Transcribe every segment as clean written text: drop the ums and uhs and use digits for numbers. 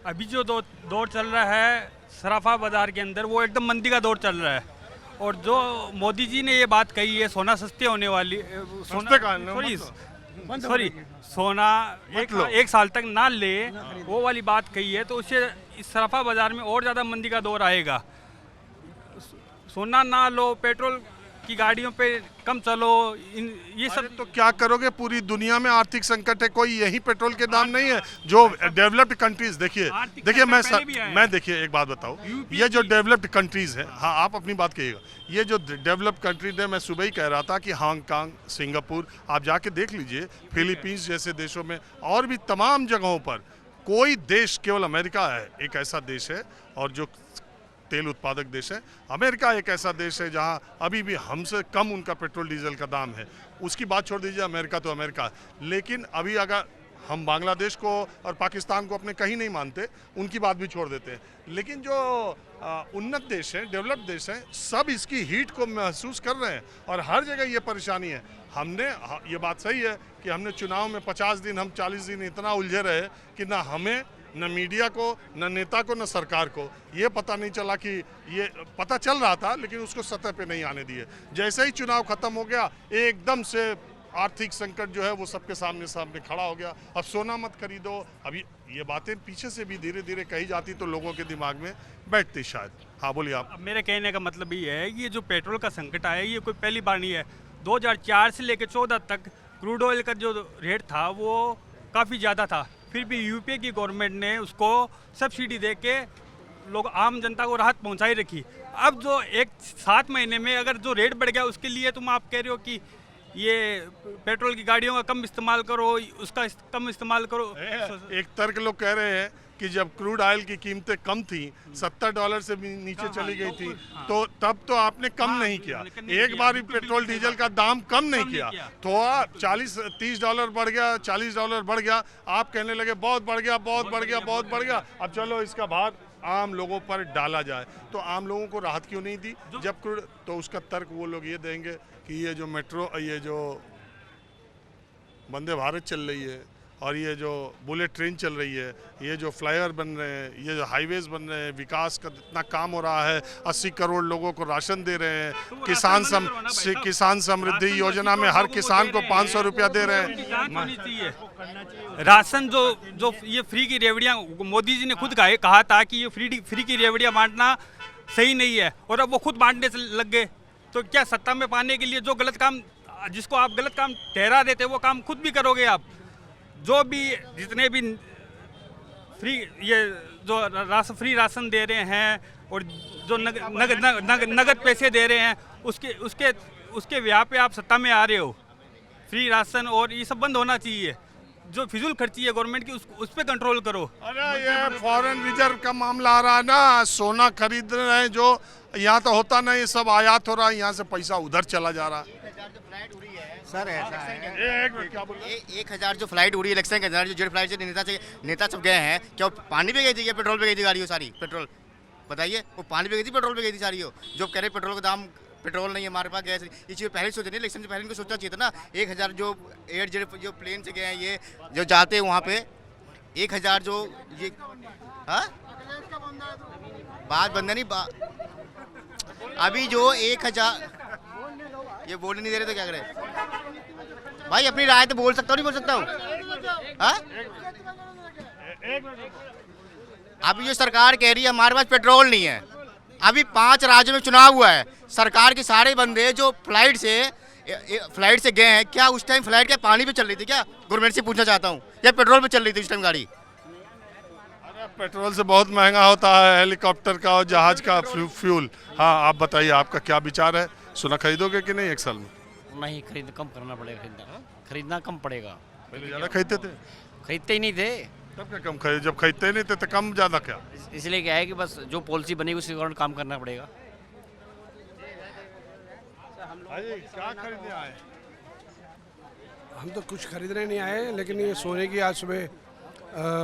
अभी जो दौर चल रहा है सराफा बाजार के अंदर, वो एकदम मंदी का दौर चल रहा है। और जो मोदी जी ने ये बात कही है सोना सस्ते होने वाली, सस्ते का ना, सॉरी सोना एक साल तक ना ले, वो वाली बात कही है, तो उससे इस सराफा बाजार में और ज़्यादा मंदी का दौर आएगा। सोना ना लो, पेट्रोल की गाड़ियों पे कम चलो, ये सब। तो क्या करोगे? पूरी दुनिया में आर्थिक संकट है, कोई यही पेट्रोल के दाम नहीं है जो डेवलप्ड कंट्रीज। देखिए मैं देखिए एक बात बताऊं, ये जो डेवलप्ड कंट्रीज है, हाँ आप अपनी बात कहिएगा, ये जो डेवलप्ड कंट्रीज है, मैं सुबह ही कह रहा था कि हांगकांग, सिंगापुर, आप जाके देख लीजिए, फिलीपींस जैसे देशों में और भी तमाम जगहों पर, कोई देश, केवल अमेरिका है एक ऐसा देश है, और जो तेल उत्पादक देश है, अमेरिका एक ऐसा देश है जहां अभी भी हमसे कम उनका पेट्रोल डीजल का दाम है। उसकी बात छोड़ दीजिए, अमेरिका तो अमेरिका। लेकिन अभी अगर हम बांग्लादेश को और पाकिस्तान को अपने कहीं नहीं मानते, उनकी बात भी छोड़ देते हैं, लेकिन जो उन्नत देश हैं, डेवलप्ड देश हैं, सब इसकी हीट को महसूस कर रहे हैं और हर जगह ये परेशानी है। हमने, ये बात सही है कि हमने चुनाव में 50 दिन, हम 40 दिन इतना उलझे रहे कि ना हमें, न मीडिया को, न नेता को, न सरकार को ये पता नहीं चला कि ये पता चल रहा था, लेकिन उसको सतह पे नहीं आने दिए। जैसे ही चुनाव खत्म हो गया, एकदम से आर्थिक संकट जो है वो सबके सामने सामने खड़ा हो गया। अब सोना मत खरीदो, अभी ये बातें पीछे से भी धीरे धीरे कही जाती तो लोगों के दिमाग में बैठती शायद। हाँ बोलिए आप। अब मेरे कहने का मतलब ये है कि ये जो पेट्रोल का संकट आया, ये कोई पहली बार नहीं है। 2004 से लेकर 14 तक क्रूड ऑयल का जो रेट था वो काफ़ी ज़्यादा था, फिर भी यूपीए की गवर्नमेंट ने उसको सब्सिडी दे के लोग, आम जनता को राहत पहुंचाई रखी। अब जो 7 महीने में अगर जो रेट बढ़ गया, उसके लिए तुम आप कह रहे हो कि ये पेट्रोल की गाड़ियों का कम इस्तेमाल करो, उसका कम इस्तेमाल करो। एक तर्क लोग कह रहे हैं कि जब क्रूड ऑयल की कीमतें कम थी, $70 से भी नीचे चली गई थी, तो तब तो आपने कम नहीं किया, एक बार भी पेट्रोल डीजल का दाम कम नहीं किया, तो 40-30 डॉलर बढ़ गया, $40 बढ़ गया, आप कहने लगे बहुत बढ़ गया, बहुत बढ़ गया, बहुत बढ़ गया। अब चलो इसका भार आम लोगों पर डाला जाए, तो आम लोगों को राहत क्यों नहीं दी जब क्रूड? तो उसका तर्क वो लोग ये देंगे कि ये जो मेट्रो, ये जो वंदे भारत चल रही है और ये जो बुलेट ट्रेन चल रही है, ये जो फ्लाईओवर बन रहे हैं, ये जो हाईवेज बन रहे हैं, विकास का इतना काम हो रहा है, 80 करोड़ लोगों को राशन दे रहे हैं, किसान समृद्धि योजना में हर किसान को 500 रुपया दे रहे हैं। राशन जो ये फ्री की रेवड़ियाँ, मोदी जी ने खुद कहा था कि ये फ्री की रेवड़ियाँ बांटना सही नहीं है, और अब वो खुद बांटने से लग गए। तो क्या सत्ता में पाने के लिए जो गलत काम, जिसको आप गलत काम ठहरा देते, वो काम खुद भी करोगे आप? जो भी जितने भी फ्री, ये जो फ्री राशन दे रहे हैं और जो नगद पैसे दे रहे हैं, उसके ब्याह पे आप सत्ता में आ रहे हो। फ्री राशन और ये सब बंद होना चाहिए। जो फिजूल खर्ची है गवर्नमेंट की, उस पे कंट्रोल करो। अरे ये फॉरेन रिजर्व का मामला आ रहा है ना, सोना खरीद रहे हैं जो यहाँ तो होता नहीं, सब आयात हो रहा है, यहाँ से पैसा उधर चला जा रहा है। सर ऐसा है, क्या बोल रहे हैं? 1000 जो फ्लाइट उड़ी इलेक्शन के अंदर, जो जेट फ्लाइट से नेता सब गए हैं, क्या वो पानी पे गई थी या पेट्रोल पे गई थी गाड़ी? वो सारी पेट्रोल, बताइए, वो पानी पे गई थी पेट्रोल पे गई थी सारी? हो जो कह रहे पेट्रोल का दाम, पेट्रोल नहीं है हमारे पास, गैस, ये चीज़ पहले सोचनी है, इलेक्शन से पहले इनको सोचना चाहिए था ना। 1000 जो एयर जेट जो प्लेन से गए हैं, ये जो जाते हैं वहाँ पे 1000 जो ये, हाँ बात बंद नहीं, अभी जो 1000 ये बोल नहीं दे रहे तो क्या करें भाई? अपनी राय तो बोल सकता हूँ, नहीं बोल सकता हूँ? हाँ, अभी जो सरकार कह रही है हमारे पास पेट्रोल नहीं है, अभी 5 राज्यों में चुनाव हुआ है, सरकार के सारे बंदे जो फ्लाइट से गए हैं, क्या उस टाइम फ्लाइट क्या पानी पे चल रही थी क्या? गवर्नमेंट से पूछना चाहता हूँ, या पेट्रोल पे चल रही थी उस टाइम गाड़ी? अरे पेट्रोल से बहुत महंगा होता है हेलीकॉप्टर का और जहाज का फ्यूल। हाँ आप बताइए, आपका क्या विचार है? सोना खरीदोगे कि नहीं 1 साल में? नहीं, खरीद कम करना पड़ेगा, खरीदना कम पड़ेगा। पहले ज़्यादा खरीदते थे? खरीदते ही नहीं थे। तब क्या कम खरीद, जब खरीदते ही नहीं थे तो कम ज़्यादा क्या? इसलिए क्या है कि बस जो पॉलिसी बनेगी उसके कारण काम करना पड़ेगा। क्या खरीदने आए? हम तो कुछ खरीदने नहीं आए, लेकिन ये सोने की आज सुबह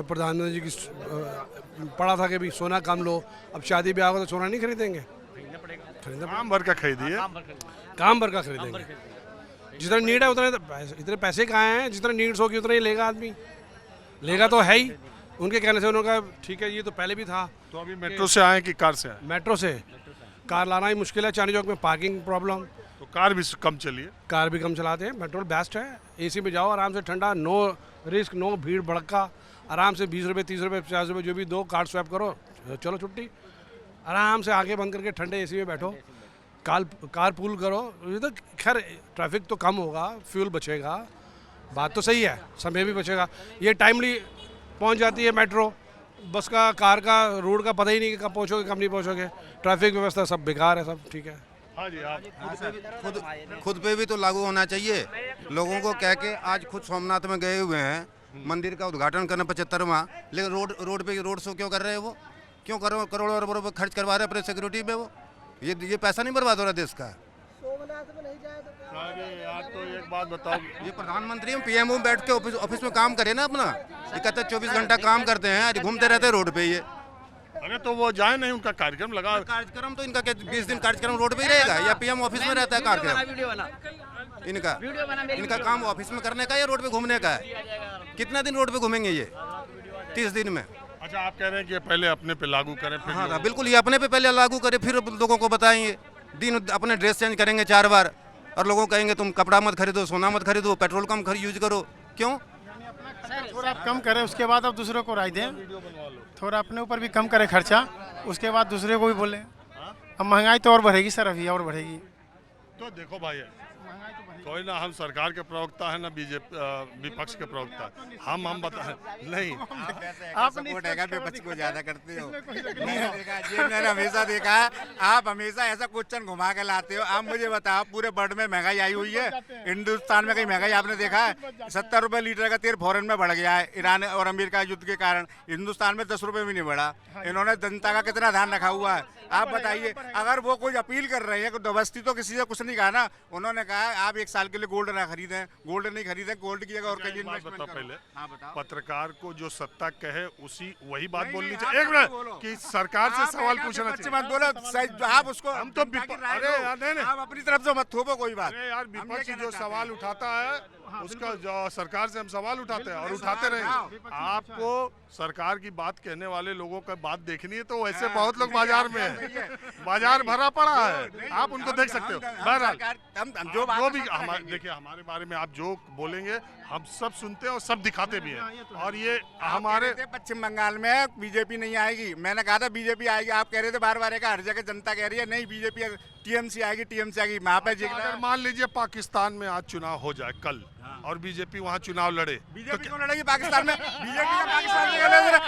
प्रधानमंत्री जी की पढ़ा था कि भी सोना कम लो। अब शादी ब्याह हो तो सोना नहीं खरीदेंगे, खरीदना काम भर का खरीदिए, काम भर का खरीदेंगे। जितना नीड है उतने, इतने पैसे कहाँ हैं? जितना नीड्स होगी उतना ही लेगा आदमी, लेगा तो है ही, उनके कहने से उन्होंने कहा ठीक है, ये तो पहले भी था। तो अभी मेट्रो से आए कि कार से आए? मेट्रो से। कार लाना ही मुश्किल है, चांदनी चौक में पार्किंग प्रॉब्लम। तो कार भी कम चलिए। कार भी कम चलाते हैं, मेट्रो बेस्ट है। एसी में जाओ आराम से, ठंडा, नो रिस्क, नो भीड़ भड़का, आराम से 20 रुपये 30 रुपये 50 रुपये जो भी दो, कार्ड स्वैप करो, चलो छुट्टी, आराम से आंखें बंद करके ठंडे एसी में बैठो, कार पूल करो। ये तो खैर ट्रैफिक तो कम होगा, फ्यूल बचेगा, बात तो सही है, समय भी बचेगा। ये टाइमली पहुंच जाती है मेट्रो, बस का, कार का, रोड का पता ही नहीं कि कब पहुंचोगे कब नहीं पहुंचोगे। ट्रैफिक व्यवस्था सब बेकार है, सब ठीक है। हाँ जी, आप खुद पे भी तो लागू होना चाहिए। लोगों को कह के आज खुद सोमनाथ में गए हुए हैं, मंदिर का उद्घाटन करने 75वां, लेकिन रोड शो क्यों कर रहे हैं? वो क्यों करोड़ों अरबों रुपए खर्च करवा रहे हैं अपने सिक्योरिटी पे? वो ये पैसा नहीं बर्बाद हो रहा देश का? यार तो एक बात बताओ, ये प्रधानमंत्री पीएमओ बैठ के ऑफिस में काम करे ना अपना, ये कहते हैं 24 घंटा काम करते हैं, घूमते रहते हैं रोड पे। ये अरे तो वो जाए नहीं, उनका कार्यक्रम लगा। कार्यक्रम तो इनका 20 दिन कार्यक्रम रोड पे ही रहेगा, या पीएम ऑफिस में रहता है कार्यक्रम इनका काम ऑफिस में करने का या रोड पे घूमने का है? कितना दिन रोड पे घूमेंगे ये 30 दिन में? अच्छा, आप कह रहे हैं कि पहले अपने पे लागू करें फिर? हाँ, बिल्कुल, ये अपने पे पहले लागू करें, फिर लोगों को बताएंगे। दिन अपने ड्रेस चेंज करेंगे 4 बार, और लोगों को कहेंगे तुम कपड़ा मत खरीदो, सोना मत खरीदो, पेट्रोल कम यूज करो। क्यों? थोड़ा आप कम करें, उसके बाद आप दूसरों को राय दें। थोड़ा अपने ऊपर भी कम करें खर्चा, उसके बाद दूसरे को भी बोलें। अब महंगाई तो और बढ़ेगी सर, अभी और बढ़ेगी। तो देखो भाई, कोई ना, हम सरकार के प्रवक्ता है ना बीजेपी विपक्ष के प्रवक्ता, हम बता नहीं। आप सपोर्ट है विपक्ष को ज्यादा करते हो। मैंने हमेशा देखा है, आप हमेशा ऐसा क्वेश्चन घुमा के लाते हो। आप मुझे बताओ, पूरे वर्ल्ड में महंगाई आई हुई है, हिंदुस्तान में कहीं महंगाई आपने देखा है? 70 रुपए लीटर का तेल फॉरेन में बढ़ गया है, ईरान और अमेरिका युद्ध के कारण। हिंदुस्तान में 10 रुपए भी नहीं बढ़ा। इन्होंने जनता का कितना ध्यान रखा हुआ है? आप बताइए, अगर वो कोई अपील कर रहे हैं, दबस्ती तो किसी से कुछ नहीं कहा ना। उन्होंने कहा आप 1 साल के लिए गोल्ड ना खरीदें, गोल्ड नहीं खरीदें, गोल्ड की जगह और कहीं इन्वेस्टमेंट करो। पहले हाँ, बताओ। पत्रकार को जो सत्ता कहे वही बात बोलनी चाहिए। एक मिनट, कि सरकार से सवाल पूछना चाहिए। मत बोलो, आप उसको, हम तो अरे यार नहीं, आप अपनी तरफ से मत थोपो कोई बात। अरे यार, विपक्ष जो सवाल उठाता है उसका जो सरकार से हम सवाल उठाते हैं और उठाते रहेंगे। आपको सरकार की बात कहने वाले लोगों का बात देखनी है तो वैसे बहुत लोग बाजार में है, बाजार भरा पड़ा है, आप उनको देख सकते हो। बहरहाल जो भी देखिए, हमारे बारे में आप जो बोलेंगे हम सब सुनते हैं और सब दिखाते भी हैं। और ये हमारे पश्चिम बंगाल में बीजेपी नहीं आएगी, मैंने कहा था बीजेपी आएगी। आप कह रहे थे बार बार, हर जगह जनता कह रही है नहीं बीजेपी, टीएमसी आएगी, टीएमसी आएगी। वहाँ पे अगर मान लीजिए पाकिस्तान में आज चुनाव हो जाए कल और बीजेपी वहाँ चुनाव लड़े, बीजेपी क्यों लड़ेगी पाकिस्तान में?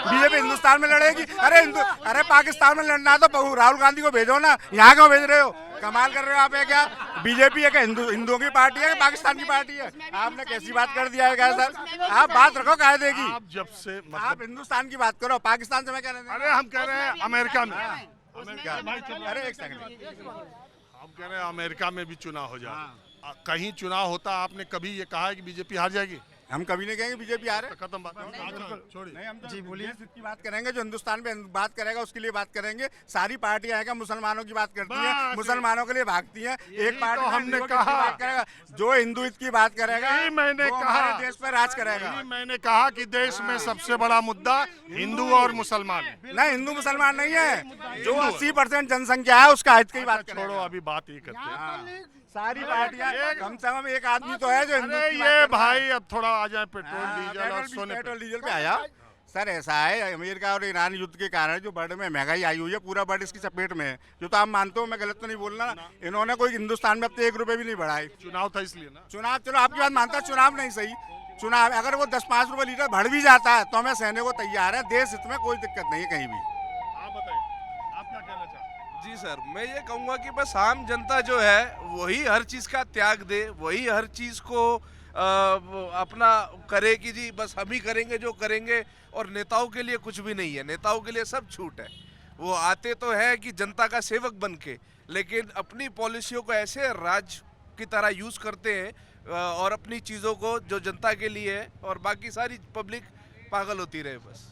बीजेपी हिंदुस्तान में लड़ेगी। अरे पाकिस्तान में लड़ना तो राहुल गांधी को भेजो ना, यहाँ क्यों भेज रहे हो? कमाल कर रहे हो आप। क्या बीजेपी है? हिंदुओं की पार्टी है, पाकिस्तान की पार्टी है? आपने कैसी बात कर दिया है सर? आप बात रखो कायदे की। आप जब से आप हिंदुस्तान की बात करो, पाकिस्तान से मैं कह रहे हैं। अरे हम कह रहे हैं अमेरिका में, अरे एक सेकंड, हम कह रहे हैं अमेरिका में भी चुनाव हो जाए। कहीं चुनाव होता आपने कभी ये कहा है कि बीजेपी हार जाएगी? हम कभी नहीं कहेंगे बीजेपी हारे। खत्म बात, छोड़िए। नहीं, हम जी बोलिए की बात करेंगे, जो हिंदुस्तान में बात करेगा उसके लिए बात करेंगे। सारी पार्टियां आएगा, मुसलमानों की बात करती हैं, मुसलमानों के लिए भागती हैं। एक पार्टी तो हमने कहा करेगा, जो हिंदुत्व की बात करेगा, मैंने कहा देश पर राज करेगा। मैंने कहा कि देश में सबसे बड़ा मुद्दा हिंदू और मुसलमान। नहीं, हिंदू मुसलमान नहीं है, जो 80% जनसंख्या है उसका हित की बात छोड़ो, अभी बात ये करते हैं। सारी पार्टियां, कम से कम एक आदमी तो है जो हिंदू की बात ये भाई अब थोड़ा आ जाए पेट्रोल डीजल और सोने पेट्रोल डीजल पे आया। सर ऐसा है, अमेरिका और ईरान युद्ध के कारण जो वर्ल्ड में महंगाई आई हुई है, पूरा वर्ल्ड इसकी चपेट में है। जो तो आप मानते हो, मैं गलत तो नहीं बोल रहा ना। इन्होंने कोई हिंदुस्तान में अब तक 1 रुपए भी नहीं बढ़ाए। चुनाव था इसलिए ना। चुनाव, चलो आपकी बात मानता, चुनाव नहीं सही। चुनाव अगर वो 10-5 रुपए लीटर बढ़ भी जाता है तो हमें सहने को तैयार है। देश हित में कोई दिक्कत नहीं है कहीं भी। आप बताइए, आप क्या कहना चाहते हैं? जी सर, मैं ये कहूँगा कि बस आम जनता जो है वही हर चीज़ का त्याग दे, वही हर चीज़ को अपना करे कि जी बस हम ही करेंगे जो करेंगे, और नेताओं के लिए कुछ भी नहीं है। नेताओं के लिए सब छूट है। वो आते तो है कि जनता का सेवक बन के, लेकिन अपनी पॉलिसियों को ऐसे राज की तरह यूज़ करते हैं और अपनी चीज़ों को जो जनता के लिए है, और बाकी सारी पब्लिक पागल होती रहे बस।